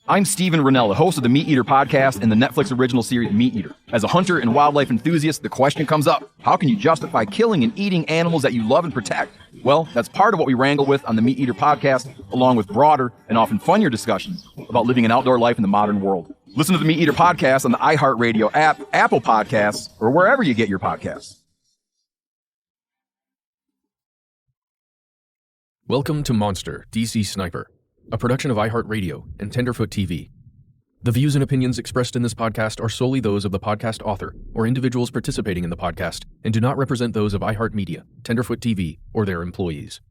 I'm Steven Rennell, the host of the Meat Eater podcast and the Netflix original series Meat Eater. As a hunter and wildlife enthusiast, the question comes up, how can you justify killing and eating animals that you love and protect? Well, that's part of what we wrangle with on the Meat Eater podcast, along with broader and often funnier discussions about living an outdoor life in the modern world. Listen to the Meat Eater podcast on the iHeartRadio app, Apple Podcasts, or wherever you get your podcasts. Welcome to Monster, DC Sniper, a production of iHeartRadio and Tenderfoot TV. The views and opinions expressed in this podcast are solely those of the podcast author or individuals participating in the podcast and do not represent those of iHeartMedia, Tenderfoot TV, or their employees.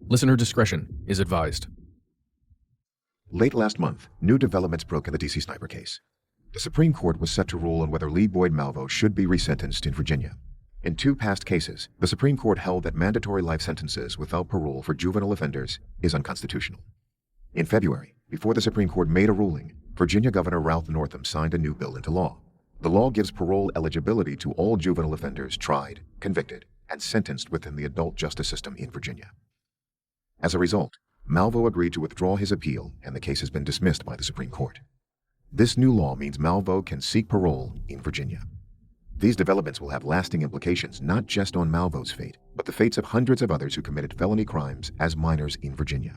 Listener discretion is advised. Late last month, new developments broke in the DC Sniper case. The Supreme Court was set to rule on whether Lee Boyd Malvo should be resentenced in Virginia. In two past cases, the Supreme Court held that mandatory life sentences without parole for juvenile offenders is unconstitutional. In February, before the Supreme Court made a ruling, Virginia Governor Ralph Northam signed a new bill into law. The law gives parole eligibility to all juvenile offenders tried, convicted, and sentenced within the adult justice system in Virginia. As a result, Malvo agreed to withdraw his appeal, and the case has been dismissed by the Supreme Court. This new law means Malvo can seek parole in Virginia. These developments will have lasting implications not just on Malvo's fate, but the fates of hundreds of others who committed felony crimes as minors in Virginia.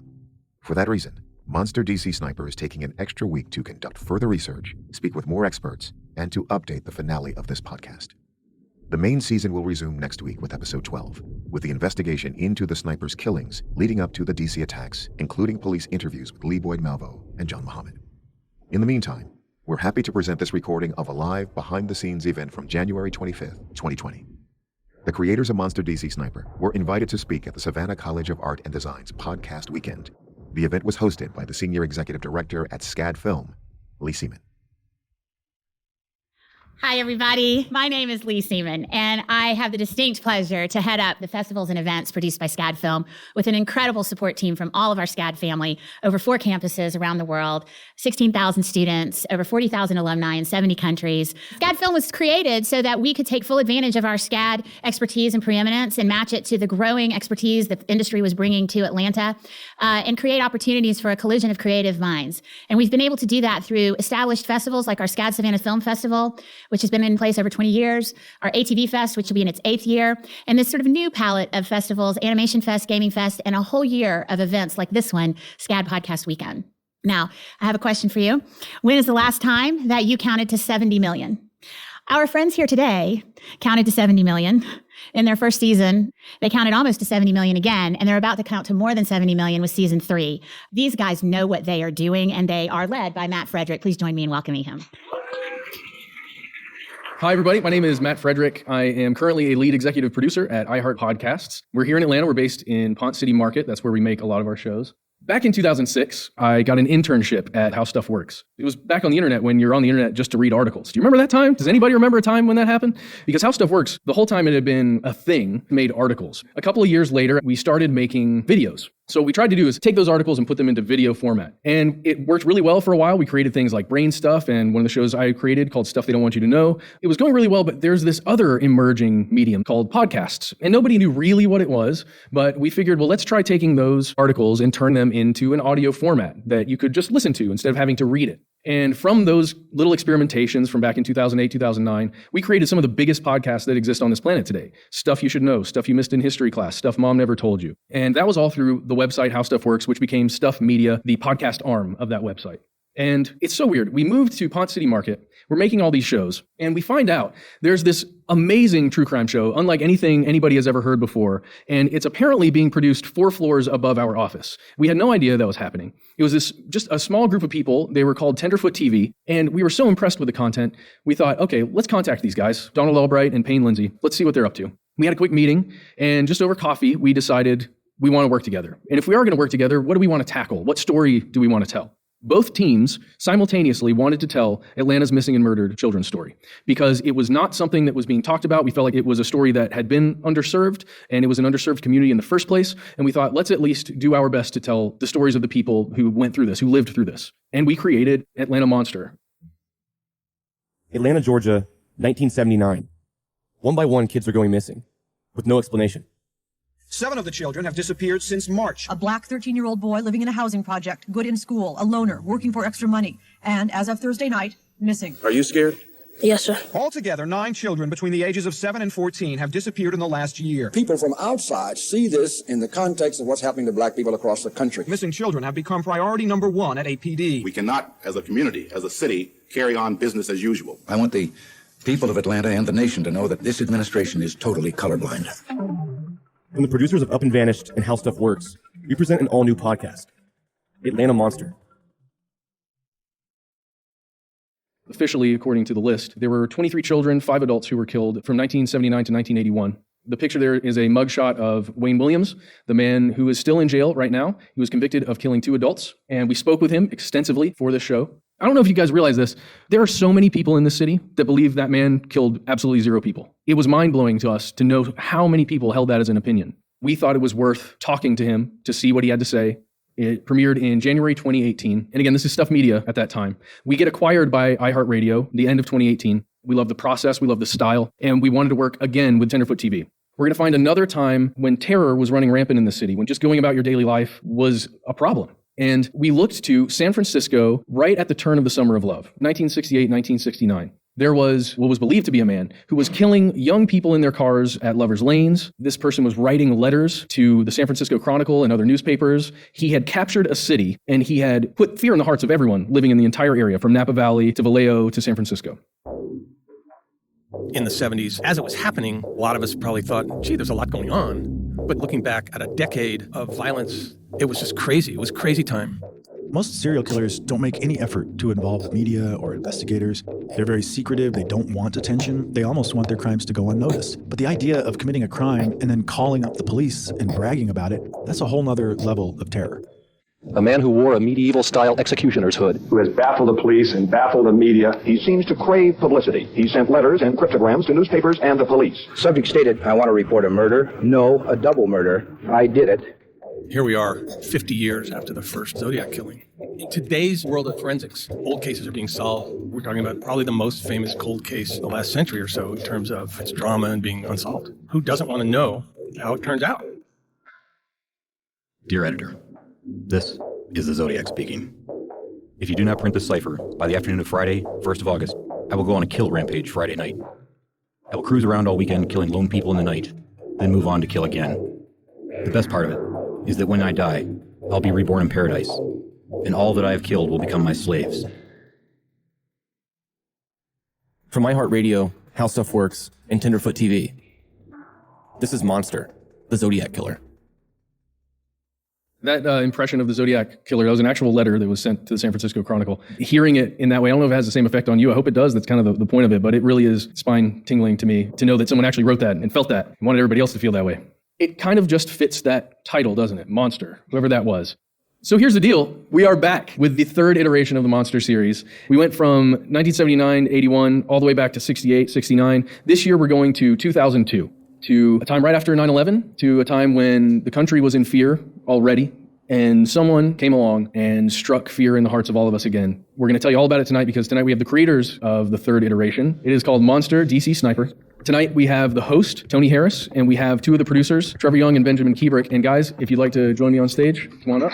For that reason, Monster DC Sniper is taking an extra week to conduct further research, speak with more experts, and to update the finale of this podcast. The main season will resume next week with episode 12, with the investigation into the sniper's killings leading up to the DC attacks, including police interviews with Lee Boyd Malvo and John Muhammad. In the meantime, we're happy to present this recording of a live behind-the-scenes event from January 25th, 2020. The creators of Monster DC Sniper were invited to speak at the Savannah College of Art and Design's podcast weekend. The event was hosted by the Senior Executive Director at SCAD Film, Lee Seaman. Hi, everybody. My name is Lee Seaman, and I have the distinct pleasure to head up the festivals and events produced by SCAD Film with an incredible support team from all of our SCAD family, over 4 campuses around the world, 16,000 students, over 40,000 alumni in 70 countries. SCAD Film was created so that we could take full advantage of our SCAD expertise and preeminence and match it to the growing expertise that the industry was bringing to Atlanta and create opportunities for a collision of creative minds. And we've been able to do that through established festivals like our SCAD Savannah Film Festival, which has been in place over 20 years, our ATV Fest, which will be in its 8th year, and this sort of new palette of festivals, Animation Fest, Gaming Fest, and a whole year of events like this one, SCAD Podcast Weekend. Now, I have a question for you. When is the last time that you counted to 70 million? Our friends here today counted to 70 million. In their first season, they counted almost to 70 million again, and they're about to count to more than 70 million with season 3. These guys know what they are doing, and they are led by Matt Frederick. Please join me in welcoming him. Hi, everybody. My name is Matt Frederick. I am currently a lead executive producer at iHeart Podcasts. We're here in Atlanta. We're based in Ponce City Market. That's where we make a lot of our shows. Back in 2006, I got an internship at How Stuff Works. It was back on the internet when you're on the internet just to read articles. Do you remember that time? Does anybody remember a time when that happened? Because How Stuff Works, the whole time it had been a thing, made articles. A couple of years later, we started making videos. So what we tried to do is take those articles and put them into video format. And it worked really well for a while. We created things like Brain Stuff and one of the shows I created called Stuff They Don't Want You to Know. It was going really well, but there's this other emerging medium called podcasts. And nobody knew really what it was, but we figured, well, let's try taking those articles and turn them into an audio format that you could just listen to instead of having to read it. And from those little experimentations from back in 2008, 2009, we created some of the biggest podcasts that exist on this planet today. Stuff you should know, stuff you missed in history class, stuff mom never told you. And that was all through the website How Stuff Works, which became Stuff Media, the podcast arm of that website. And it's so weird. We moved to Ponce City Market. We're making all these shows, and we find out there's this amazing true crime show, unlike anything anybody has ever heard before, and it's apparently being produced 4 floors above our office. We had no idea that was happening. It was this just a small group of people. They were called Tenderfoot TV, and we were so impressed with the content, we thought, okay, let's contact these guys, Donald Albright and Payne Lindsay. Let's see what they're up to. We had a quick meeting, and just over coffee, we decided we want to work together. And if we are going to work together, what do we want to tackle? What story do we want to tell? Both teams simultaneously wanted to tell Atlanta's missing and murdered children's story because it was not something that was being talked about. We felt like it was a story that had been underserved, and it was an underserved community in the first place. And we thought, let's at least do our best to tell the stories of the people who went through this, who lived through this. And we created Atlanta Monster. Atlanta, Georgia, 1979. One by one, kids are going missing with no explanation. 7 of the children have disappeared since March. A black 13-year-old boy living in a housing project, good in school, a loner, working for extra money, and as of Thursday night, missing. Are you scared? Yes, sir. Altogether, 9 children between the ages of 7 and 14 have disappeared in the last year. People from outside see this in the context of what's happening to black people across the country. Missing children have become priority number 1 at APD. We cannot, as a community, as a city, carry on business as usual. I want the people of Atlanta and the nation to know that this administration is totally colorblind. From the producers of Up and Vanished and How Stuff Works, we present an all-new podcast, Atlanta Monster. Officially, according to the list, there were 23 children, 5 adults who were killed from 1979 to 1981. The picture there is a mugshot of Wayne Williams, the man who is still in jail right now. He was convicted of killing 2 adults, and we spoke with him extensively for this show. I don't know if you guys realize this. There are so many people in this city that believe that man killed absolutely 0 people. It was mind-blowing to us to know how many people held that as an opinion. We thought it was worth talking to him to see what he had to say. It premiered in January 2018. And again, this is Stuff Media at that time. We get acquired by iHeartRadio the end of 2018. We love the process, we love the style, and we wanted to work again with Tenderfoot TV. We're going to find another time when terror was running rampant in the city, when just going about your daily life was a problem. And we looked to San Francisco right at the turn of the Summer of Love, 1968, 1969. There was what was believed to be a man who was killing young people in their cars at lovers' lanes. This person was writing letters to the San Francisco Chronicle and other newspapers. He had captured a city, and he had put fear in the hearts of everyone living in the entire area, from Napa Valley to Vallejo to San Francisco. In the 70s, as it was happening, a lot of us probably thought, gee, there's a lot going on. But looking back at a decade of violence, it was just crazy. It was crazy time. Most serial killers don't make any effort to involve media or investigators. They're very secretive. They don't want attention. They almost want their crimes to go unnoticed. But the idea of committing a crime and then calling up the police and bragging about it, that's a whole nother level of terror. A man who wore a medieval-style executioner's hood. Who has baffled the police and baffled the media. He seems to crave publicity. He sent letters and cryptograms to newspapers and the police. Subject stated, I want to report a murder. No, a double murder. I did it. Here we are, 50 years after the first Zodiac killing. In today's world of forensics, old cases are being solved. We're talking about probably the most famous cold case in the last century or so in terms of its drama and being unsolved. Who doesn't want to know how it turns out? Dear editor, this is the Zodiac speaking. If you do not print this cipher by the afternoon of Friday, 1st of August, I will go on a kill rampage Friday night. I will cruise around all weekend killing lone people in the night, then move on to kill again. The best part of it is that when I die, I'll be reborn in paradise, and all that I have killed will become my slaves. From iHeartRadio, How Stuff Works, and Tenderfoot TV, this is Monster, the Zodiac Killer. That impression of the Zodiac Killer, that was an actual letter that was sent to the San Francisco Chronicle. Hearing it in that way, I don't know if it has the same effect on you. I hope it does. That's kind of the point of it, but it really is spine-tingling to me to know that someone actually wrote that and felt that and wanted everybody else to feel that way. It kind of just fits that title, doesn't it? Monster, whoever that was. So here's the deal. We are back with the 3rd iteration of the Monster series. We went from 1979, 81, all the way back to 68, 69. This year we're going to 2002, to a time right after 9/11, to a time when the country was in fear already, and someone came along and struck fear in the hearts of all of us again. We're going to tell you all about it tonight because tonight we have the creators of the 3rd iteration. It is called Monster DC Sniper. Tonight we have the host, Tony Harris, and we have 2 of the producers, Trevor Young and Benjamin Keebrick. And guys, if you'd like to join me on stage, come on up.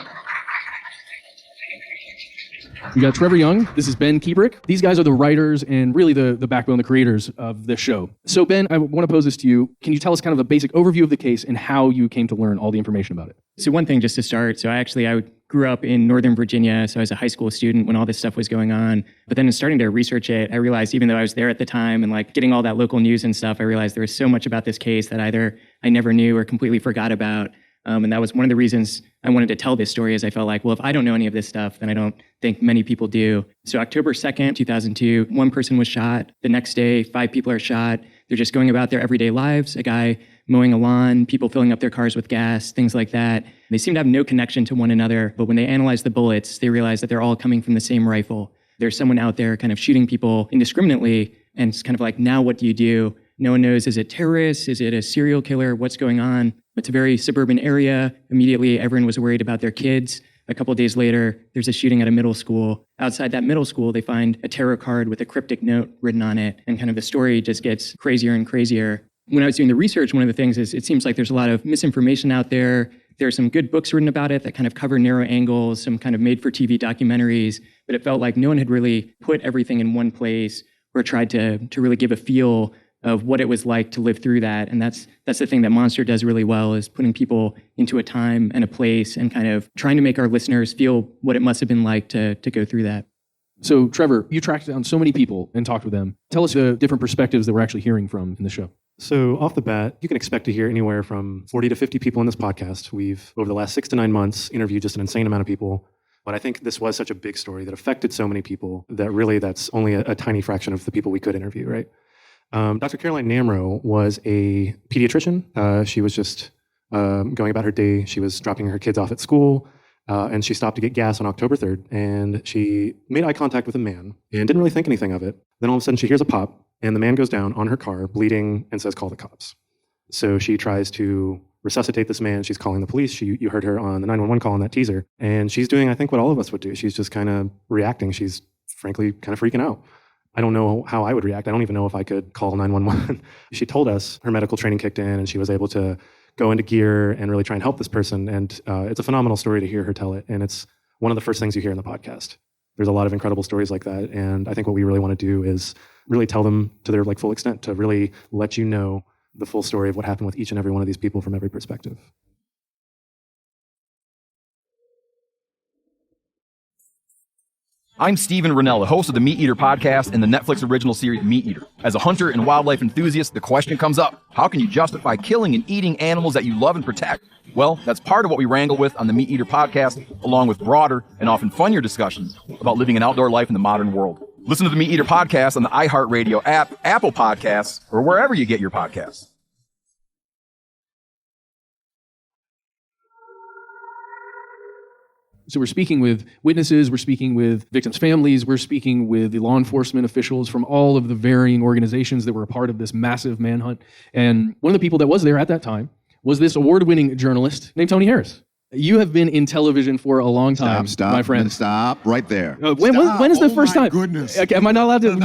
We got Trevor Young. This is Ben Keebrick. These guys are the writers and really the backbone, the creators of this show. So Ben, I want to pose this to you. Can you tell us kind of a basic overview of the case and how you came to learn all the information about it? So one thing just to start. So I grew up in Northern Virginia. So I was a high school student when all this stuff was going on. But then in starting to research it, I realized even though I was there at the time and like getting all that local news and stuff, I realized there was so much about this case that either I never knew or completely forgot about. And that was one of the reasons I wanted to tell this story, is I felt like, well, if I don't know any of this stuff, then I don't think many people do. So October 2nd, 2002, 1 person was shot. The next day, 5 people are shot. They're just going about their everyday lives. A guy mowing a lawn, people filling up their cars with gas, things like that. They seem to have no connection to one another. But when they analyze the bullets, they realize that they're all coming from the same rifle. There's someone out there kind of shooting people indiscriminately. And it's kind of like, now what do you do? No one knows, is it terrorists? Is it a serial killer? What's going on? It's a very suburban area. Immediately, everyone was worried about their kids. A couple of days later, there's a shooting at a middle school. Outside that middle school, they find a tarot card with a cryptic note written on it. And kind of the story just gets crazier and crazier. When I was doing the research, one of the things is it seems like there's a lot of misinformation out there. There are some good books written about it that kind of cover narrow angles, some kind of made-for-TV documentaries, but it felt like no one had really put everything in one place or tried to really give a feel of what it was like to live through that. And that's the thing that Monster does really well, is putting people into a time and a place and kind of trying to make our listeners feel what it must have been like to go through that. So, Trevor, you tracked down so many people and talked with them. Tell us the different perspectives that we're actually hearing from in the show. So off the bat, you can expect to hear anywhere from 40 to 50 people in this podcast. We've, over the last 6 to 9 months, interviewed just an insane amount of people. But I think this was such a big story that affected so many people that really that's only a tiny fraction of the people we could interview, right? Dr. Caroline Namro was a pediatrician. She was just going about her day. She was dropping her kids off at school, and she stopped to get gas on October 3rd, and she made eye contact with a man and didn't really think anything of it. Then all of a sudden she hears a pop, and the man goes down on her car, bleeding, and says, "Call the cops." So she tries to resuscitate this man. She's calling the police. You heard her on the 911 call in that teaser. And she's doing, I think, what all of us would do. She's just kind of reacting. She's frankly kind of freaking out. I don't know how I would react. I don't even know if I could call 911. She told us her medical training kicked in and she was able to go into gear and really try and help this person. And it's a phenomenal story to hear her tell it. And it's one of the first things you hear in the podcast. There's a lot of incredible stories like that. And I think what we really want to do is really tell them to their full extent, to really let you know the full story of what happened with each and every one of these people from every perspective. I'm Steven Rennell, the host of the Meat Eater podcast and the Netflix original series Meat Eater. As a hunter and wildlife enthusiast, the question comes up, how can you justify killing and eating animals that you love and protect? Well, that's part of what we wrangle with on the Meat Eater podcast, along with broader and often funnier discussions about living an outdoor life in the modern world. Listen to the Meat Eater podcast on the iHeartRadio app, Apple Podcasts, or wherever you get your podcasts. So we're speaking with witnesses, we're speaking with victims' families, we're speaking with the law enforcement officials from all of the varying organizations that were a part of this massive manhunt. And one of the people that was there at that time was this award-winning journalist named Tony Harris. You have been in television for a long time, my friend. Stop right there. When is the first time? Goodness. Okay, am I not allowed to?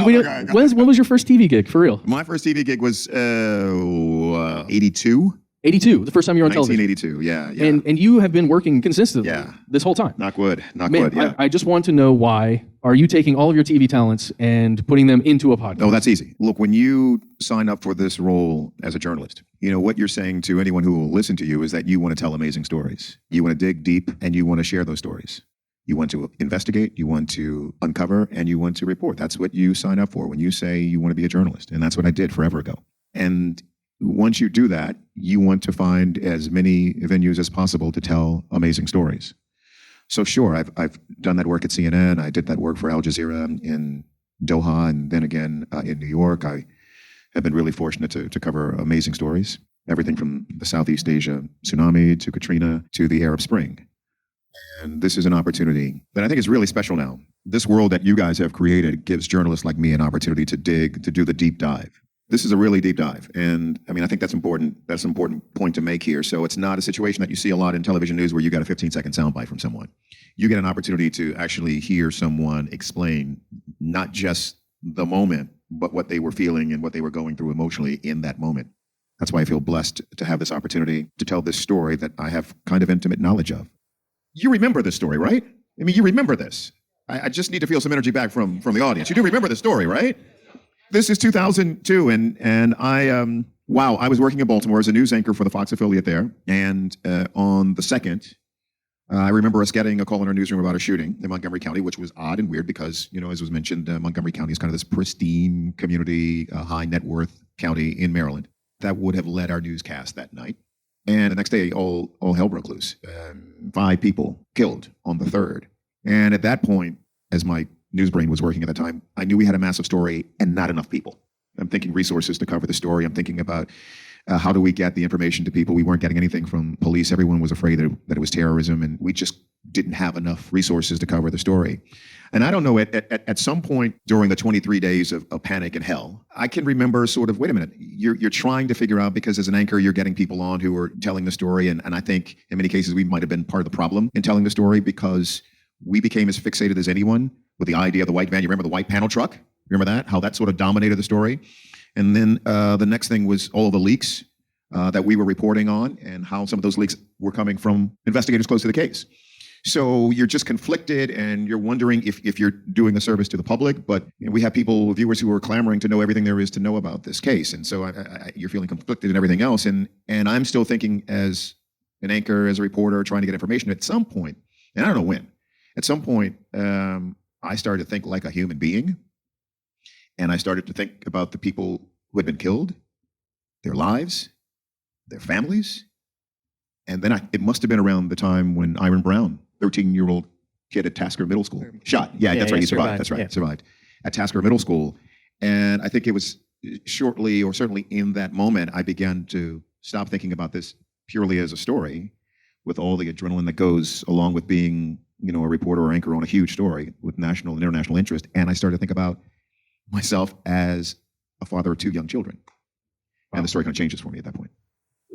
When was your first TV gig, for real? My first TV gig was 82. 82, the first time you were on television. 1982, yeah. And you have been working consistently this whole time. Knock wood, yeah. I just want to know why are you taking all of your TV talents and putting them into a podcast? Oh, that's easy. Look, when you sign up for this role as a journalist, you know, what you're saying to anyone who will listen to you is that you want to tell amazing stories. You want to dig deep and you want to share those stories. You want to investigate, you want to uncover, and you want to report. That's what you sign up for when you say you want to be a journalist. And that's what I did forever ago. And once you do that, you want to find as many venues as possible to tell amazing stories. So sure, I've done that work at CNN. I did that work for Al Jazeera in Doha, and then again in New York. I have been really fortunate to cover amazing stories, everything from the Southeast Asia tsunami to Katrina to the Arab Spring. And this is an opportunity that I think is really special now. This world that you guys have created gives journalists like me an opportunity to dig, to do the deep dive. This is a really deep dive. And I mean, I think that's important. That's an important point to make here. So it's not a situation that you see a lot in television news where you got a 15-second soundbite from someone. You get an opportunity to actually hear someone explain not just the moment, but what they were feeling and what they were going through emotionally in that moment. That's why I feel blessed to have this opportunity to tell this story that I have kind of intimate knowledge of. You remember this story, right? I mean, you remember this. I just need to feel some energy back from the audience. You do remember the story, right? This is 2002, and I was working in Baltimore as a news anchor for the Fox affiliate there, and on the 2nd, I remember us getting a call in our newsroom about a shooting in Montgomery County, which was odd and weird because, you know, as was mentioned, Montgomery County is kind of this pristine community, high net worth county in Maryland. That would have led our newscast that night. And the next day, all hell broke loose. 5 people killed on the 3rd. And at that point, as my news brain was working at the time, I knew we had a massive story and not enough people. I'm thinking resources to cover the story. I'm thinking about how do we get the information to people? We weren't getting anything from police. Everyone was afraid that it was terrorism, and we just didn't have enough resources to cover the story. And I don't know, at some point during the 23 days of panic and hell, I can remember sort of, wait a minute, you're trying to figure out, because as an anchor, you're getting people on who are telling the story. And I think in many cases, we might have been part of the problem in telling the story because we became as fixated as anyone with the idea of the white van. You remember the white panel truck? Remember that? How that sort of dominated the story? And then the next thing was all of the leaks that we were reporting on and how some of those leaks were coming from investigators close to the case. So you're just conflicted and you're wondering if you're doing a service to the public, but we have viewers who are clamoring to know everything there is to know about this case. And so you're feeling conflicted and everything else. And I'm still thinking as an anchor, as a reporter, trying to get information at some point, and I don't know when, at some point, I started to think like a human being. And I started to think about the people who had been killed, their lives, their families. And then it must have been around the time when Iron Brown, 13-year-old kid at Tasker Middle School, shot. Yeah, that's right. He survived. That's right. Yeah. Survived at Tasker Middle School. And I think it was shortly, or certainly in that moment, I began to stop thinking about this purely as a story with all the adrenaline that goes along with being, a reporter or anchor on a huge story with national and international interest. And I started to think about myself as a father of two young children. And the story kind of changes for me at that point.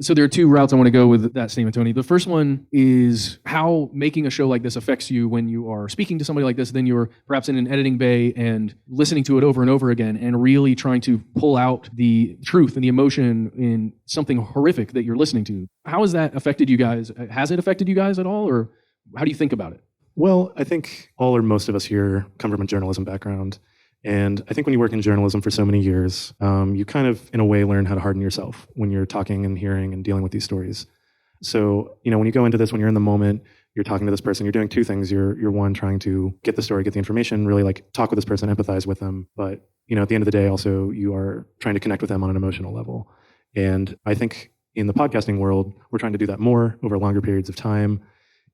So there are two routes I want to go with that statement, Tony. The first one is how making a show like this affects you when you are speaking to somebody like this, then you're perhaps in an editing bay and listening to it over and over again and really trying to pull out the truth and the emotion in something horrific that you're listening to. How has that affected you guys? Has it affected you guys at all, or how do you think about it? Well, I think all or most of us here come from a journalism background. And I think when you work in journalism for so many years, you kind of, in a way, learn how to harden yourself when you're talking and hearing and dealing with these stories. So, when you go into this, when you're in the moment, you're talking to this person, you're doing two things. You're one, trying to get the story, get the information, really talk with this person, empathize with them. But, at the end of the day, also, you are trying to connect with them on an emotional level. And I think in the podcasting world, we're trying to do that more over longer periods of time.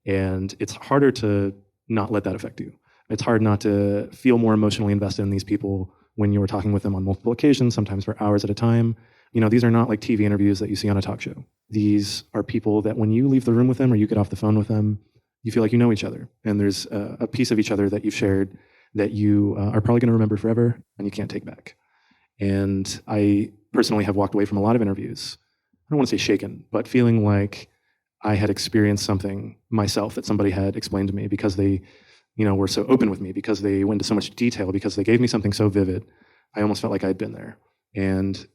And it's harder to not let that affect you. It's hard not to feel more emotionally invested in these people when you were talking with them on multiple occasions, sometimes for hours at a time. These are not like TV interviews that you see on a talk show. These are people that when you leave the room with them or you get off the phone with them, you feel like you know each other. And there's a piece of each other that you've shared that you are probably going to remember forever and you can't take back. And I personally have walked away from a lot of interviews. I don't want to say shaken, but feeling like I had experienced something myself that somebody had explained to me because they were so open with me, because they went into so much detail, because they gave me something so vivid. I almost felt like I'd been there. And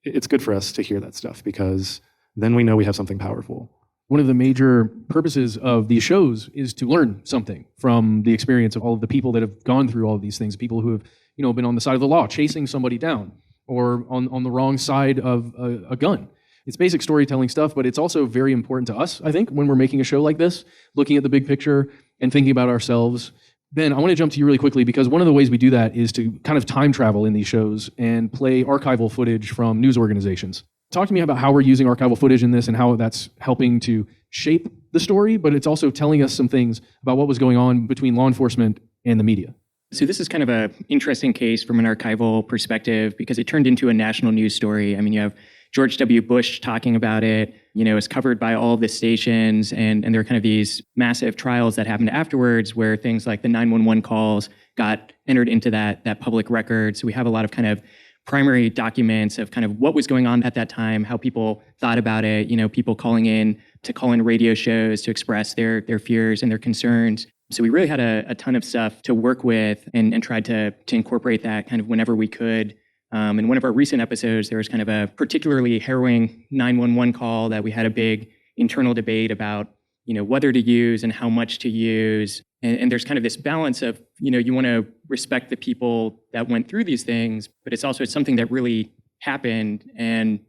it's good for us to hear that stuff because then we know we have something powerful. One of the major purposes of these shows is to learn something from the experience of all of the people that have gone through all of these things, people who have, been on the side of the law, chasing somebody down, or on the wrong side of a gun. It's basic storytelling stuff, but it's also very important to us, I think, when we're making a show like this, looking at the big picture and thinking about ourselves. Ben, I want to jump to you really quickly because one of the ways we do that is to kind of time travel in these shows and play archival footage from news organizations. Talk to me about how we're using archival footage in this and how that's helping to shape the story, but it's also telling us some things about what was going on between law enforcement and the media. So this is kind of an interesting case from an archival perspective because it turned into a national news story. I mean, you have George W. Bush talking about it, it's covered by all of the stations, and there are kind of these massive trials that happened afterwards where things like the 911 calls got entered into that public record. So we have a lot of kind of primary documents of kind of what was going on at that time, how people thought about it, people calling in to call in radio shows to express their fears and their concerns. So we really had a ton of stuff to work with and tried to incorporate that kind of whenever we could. In one of our recent episodes, there was kind of a particularly harrowing 911 call that we had a big internal debate about, whether to use and how much to use. And there's kind of this balance of, you want to respect the people that went through these things, but it's also something that really happened. And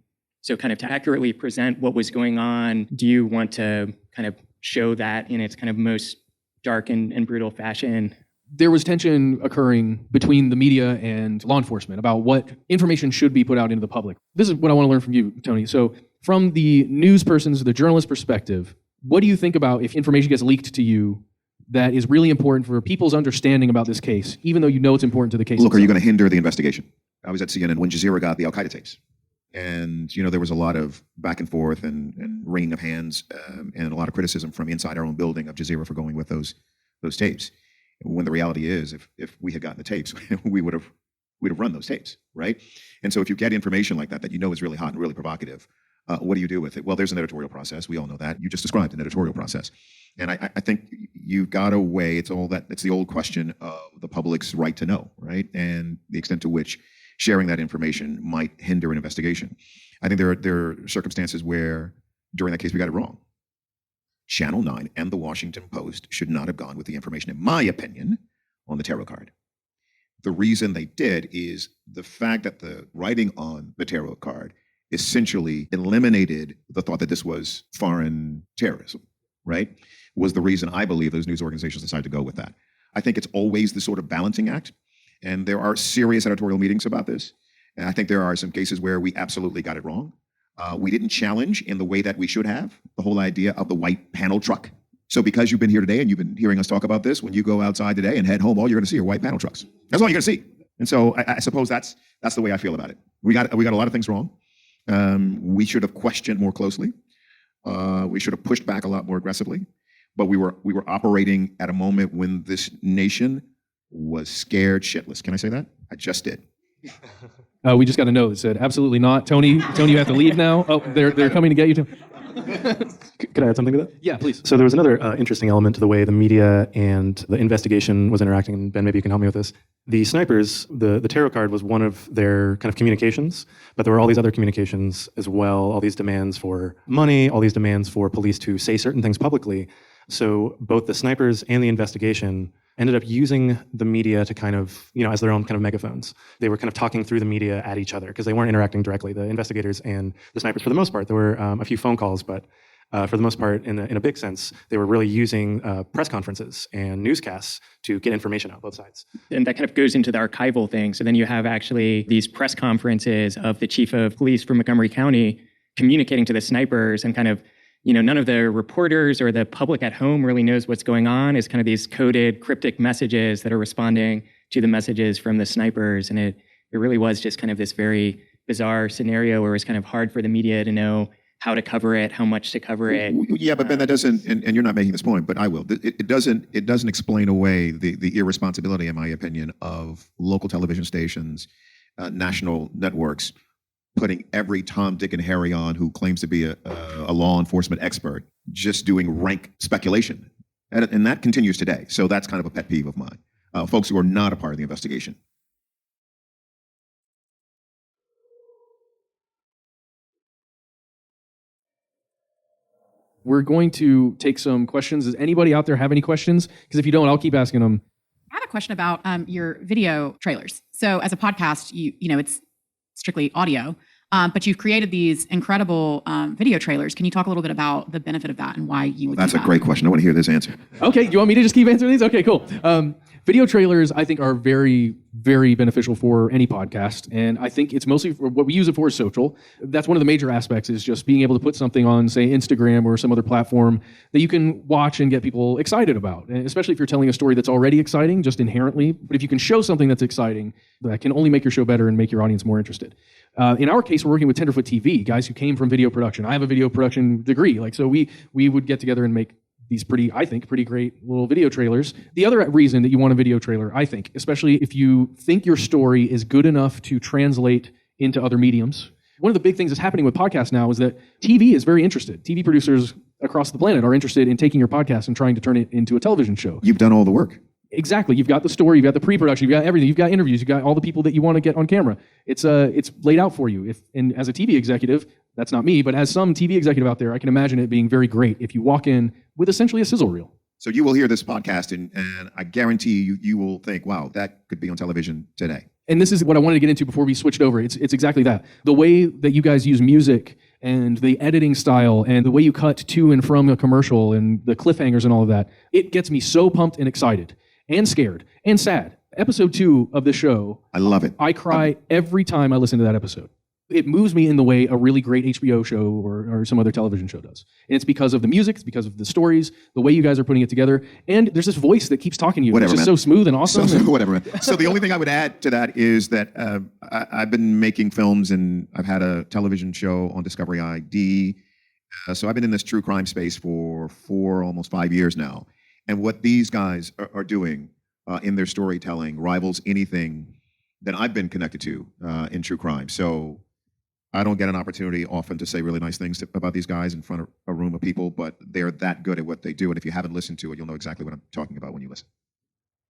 so kind of to accurately present what was going on, do you want to kind of show that in its kind of most dark and brutal fashion? There was tension occurring between the media and law enforcement about what information should be put out into the public. This is what I want to learn from you, Tony. So from the news person's, the journalist perspective, what do you think about if information gets leaked to you that is really important for people's understanding about this case, even though it's important to the case? Look, are you going to hinder the investigation? I was at CNN when Jazeera got the Al-Qaeda tapes. And, there was a lot of back and forth and wringing of hands and a lot of criticism from inside our own building of Jazeera for going with those tapes. When the reality is, if we had gotten the tapes, we'd have run those tapes, right? And so if you get information like that is really hot and really provocative, what do you do with it? Well, there's an editorial process. We all know that. You just described an editorial process. And I think you've got to weigh, it's the old question of the public's right to know, right? And the extent to which sharing that information might hinder an investigation. I think there are circumstances where, during that case, we got it wrong. Channel 9 and the Washington Post should not have gone with the information, in my opinion, on the tarot card. The reason they did is the fact that the writing on the tarot card essentially eliminated the thought that this was foreign terrorism, right? Was the reason I believe those news organizations decided to go with that. I think it's always the sort of balancing act, and there are serious editorial meetings about this. And I think there are some cases where we absolutely got it wrong. We didn't challenge in the way that we should have the whole idea of the white panel truck. So because you've been here today and you've been hearing us talk about this, when you go outside today and head home, all you're going to see are white panel trucks. That's all you're going to see. And so I suppose that's the way I feel about it. We got a lot of things wrong. We should have questioned more closely. We should have pushed back a lot more aggressively. But we were operating at a moment when this nation was scared shitless. Can I say that? I just did. We just got a note that said, absolutely not. Tony, you have to leave now. Oh, they're coming to get you. Could I add something to that? Yeah, please. So there was another interesting element to the way the media and the investigation was interacting, and Ben, maybe you can help me with this. The snipers, the tarot card was one of their kind of communications, but there were all these other communications as well, all these demands for money, all these demands for police to say certain things publicly. So both the snipers and the investigation ended up using the media to kind of, as their own kind of megaphones. They were kind of talking through the media at each other because they weren't interacting directly. The investigators and the snipers, for the most part, there were a few phone calls, but for the most part, in a big sense, they were really using press conferences and newscasts to get information out, both sides. And that kind of goes into the archival thing. So then you have actually these press conferences of the chief of police for Montgomery County communicating to the snipers, and kind of, none of the reporters or the public at home really knows what's going on. It's kind of these coded, cryptic messages that are responding to the messages from the snipers. And it really was just kind of this very bizarre scenario where it's kind of hard for the media to know how to cover it, how much to cover it. Yeah, but Ben, that doesn't, and you're not making this point, but I will. It doesn't explain away the irresponsibility, in my opinion, of local television stations, national networks, putting every Tom, Dick, and Harry on who claims to be a law enforcement expert, just doing rank speculation. And that continues today. So that's kind of a pet peeve of mine. Folks who are not a part of the investigation. We're going to take some questions. Does anybody out there have any questions? Because if you don't, I'll keep asking them. I have a question about your video trailers. So as a podcast, it's strictly audio, but you've created these incredible video trailers. Can you talk a little bit about the benefit of that and why you would do that? That's a great question. I want to hear this answer. Okay, you want me to just keep answering these? Okay, cool. Video trailers, I think, are very, very beneficial for any podcast. And I think it's mostly for what we use it for is social. That's one of the major aspects, is just being able to put something on, say, Instagram or some other platform that you can watch and get people excited about. And especially if you're telling a story that's already exciting, just inherently. But if you can show something that's exciting, that can only make your show better and make your audience more interested. In our case, we're working with Tenderfoot TV, guys who came from video production. I have a video production degree. So we would get together and make these pretty great little video trailers. The other reason that you want a video trailer, I think, especially if you think your story is good enough to translate into other mediums. One of the big things that's happening with podcasts now is that TV is very interested. TV producers across the planet are interested in taking your podcast and trying to turn it into a television show. You've done all the work. Exactly. You've got the story, you've got the pre-production, you've got everything, you've got interviews, you've got all the people that you want to get on camera. It's laid out for you. And as a TV executive, that's not me, but as some TV executive out there, I can imagine it being very great if you walk in with essentially a sizzle reel. So you will hear this podcast, and I guarantee you will think, wow, that could be on television today. And this is what I wanted to get into before we switched over. It's exactly that. The way that you guys use music and the editing style and the way you cut to and from a commercial and the cliffhangers and all of that, it gets me so pumped and excited and scared and sad. Episode 2 of the show. I love it. I cry every time I listen to that episode. It moves me in the way a really great HBO show or some other television show does. And it's because of the music, it's because of the stories, the way you guys are putting it together, and there's this voice that keeps talking to you. Whatever, it's just man. so smooth and awesome. Whatever, man. So the only thing I would add to that is that I've been making films, and I've had a television show on Discovery ID. So I've been in this true crime space for almost 5 years now. And what these guys are doing in their storytelling rivals anything that I've been connected to in true crime. So I don't get an opportunity often to say really nice things about these guys in front of a room of people, but they're that good at what they do. And if you haven't listened to it, you'll know exactly what I'm talking about when you listen.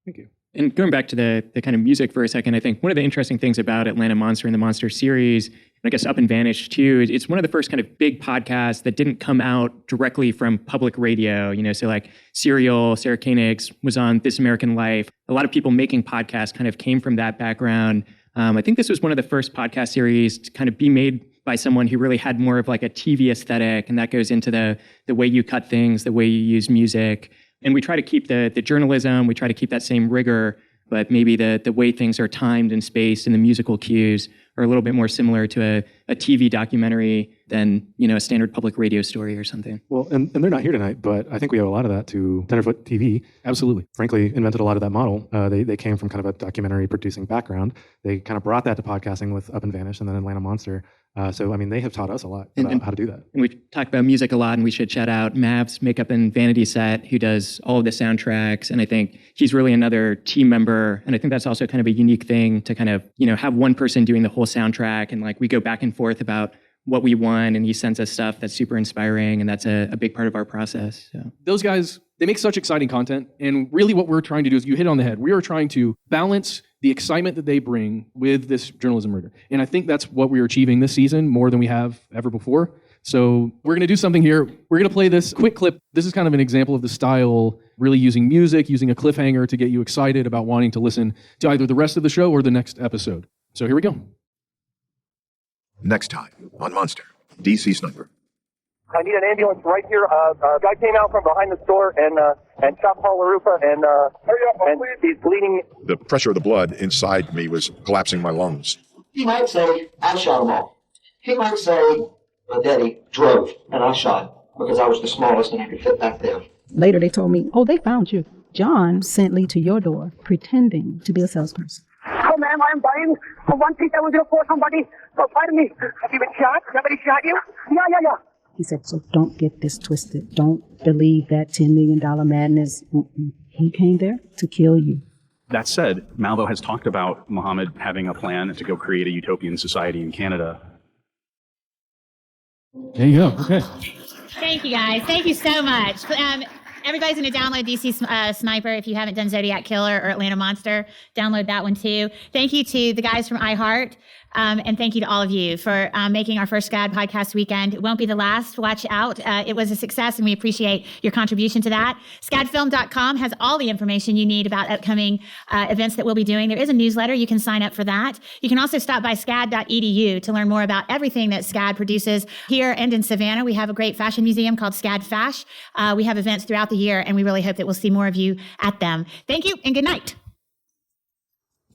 Thank you. And going back to the kind of music for a second, I think one of the interesting things about Atlanta Monster and the Monster series, and I guess Up and Vanished too, it's one of the first kind of big podcasts that didn't come out directly from public radio. So like Serial, Sarah Koenig's was on This American Life. A lot of people making podcasts kind of came from that background. I think this was one of the first podcast series to kind of be made by someone who really had more of like a TV aesthetic, and that goes into the way you cut things, the way you use music. And we try to keep the journalism, we try to keep that same rigor, but maybe the way things are timed and spaced and the musical cues are a little bit more similar to a TV documentary than, a standard public radio story or something. Well, and they're not here tonight, but I think we owe a lot of that to Tenderfoot TV. Absolutely. Frankly, invented a lot of that model. They came from kind of a documentary producing background. They kind of brought that to podcasting with Up and Vanish and then Atlanta Monster. So, they have taught us a lot about how to do that. And we talk about music a lot, and we should shout out Mav's Makeup and Vanity Set, who does all of the soundtracks. And I think he's really another team member. And I think that's also kind of a unique thing to kind of, have one person doing the whole soundtrack. And like we go back and forth about what we want, and he sends us stuff that's super inspiring. And that's a big part of our process. So. Those guys, they make such exciting content. And really what we're trying to do is, you hit it on the head. We are trying to balance the excitement that they bring with this journalism murder. And I think that's what we're achieving this season more than we have ever before. So we're going to do something here. We're going to play this quick clip. This is kind of an example of the style, really using music, using a cliffhanger to get you excited about wanting to listen to either the rest of the show or the next episode. So here we go. Next time on Monster, DC Sniper. I need an ambulance right here. A guy came out from behind the store and shot Paul LaRufa, and he's bleeding. The pressure of the blood inside me was collapsing my lungs. He might say, I shot them all. He might say, but Daddy drove, and I shot, because I was the smallest and I could fit back there. Later they told me, oh, they found you. John sent Lee to your door, pretending to be a salesperson. Oh, ma'am, I'm dying. For one thing, I was going to force somebody. So pardon me. Have you been shot? Somebody shot you? Yeah. He said, so don't get this twisted. Don't believe that $10 million madness. He came there to kill you. That said, Malvo has talked about Mohammed having a plan to go create a utopian society in Canada. There you go. Okay. Thank you, guys. Thank you so much. Everybody's going to download DC Sniper. If you haven't done Zodiac Killer or Atlanta Monster, download that one too. Thank you to the guys from iHeart. And thank you to all of you for making our first SCAD podcast weekend. It won't be the last. Watch out. It was a success, and we appreciate your contribution to that. SCADfilm.com has all the information you need about upcoming events that we'll be doing. There is a newsletter. You can sign up for that. You can also stop by scad.edu to learn more about everything that SCAD produces here and in Savannah. We have a great fashion museum called SCAD Fash. We have events throughout the year, and we really hope that we'll see more of you at them. Thank you, and good night.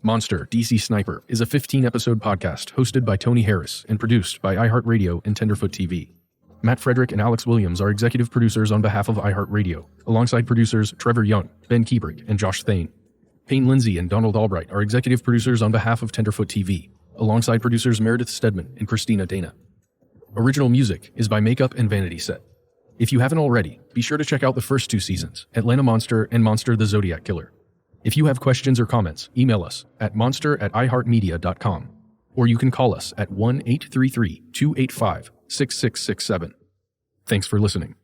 Monster, DC Sniper is a 15-episode podcast hosted by Tony Harris and produced by iHeartRadio and Tenderfoot TV. Matt Frederick and Alex Williams are executive producers on behalf of iHeartRadio, alongside producers Trevor Young, Ben Kebrick, and Josh Thane. Payne Lindsay and Donald Albright are executive producers on behalf of Tenderfoot TV, alongside producers Meredith Stedman and Christina Dana. Original music is by Makeup and Vanity Set. If you haven't already, be sure to check out the first two seasons, Atlanta Monster and Monster the Zodiac Killer. If you have questions or comments, email us at monster@iheartmedia.com, or you can call us at 1-833-285-6667. Thanks for listening.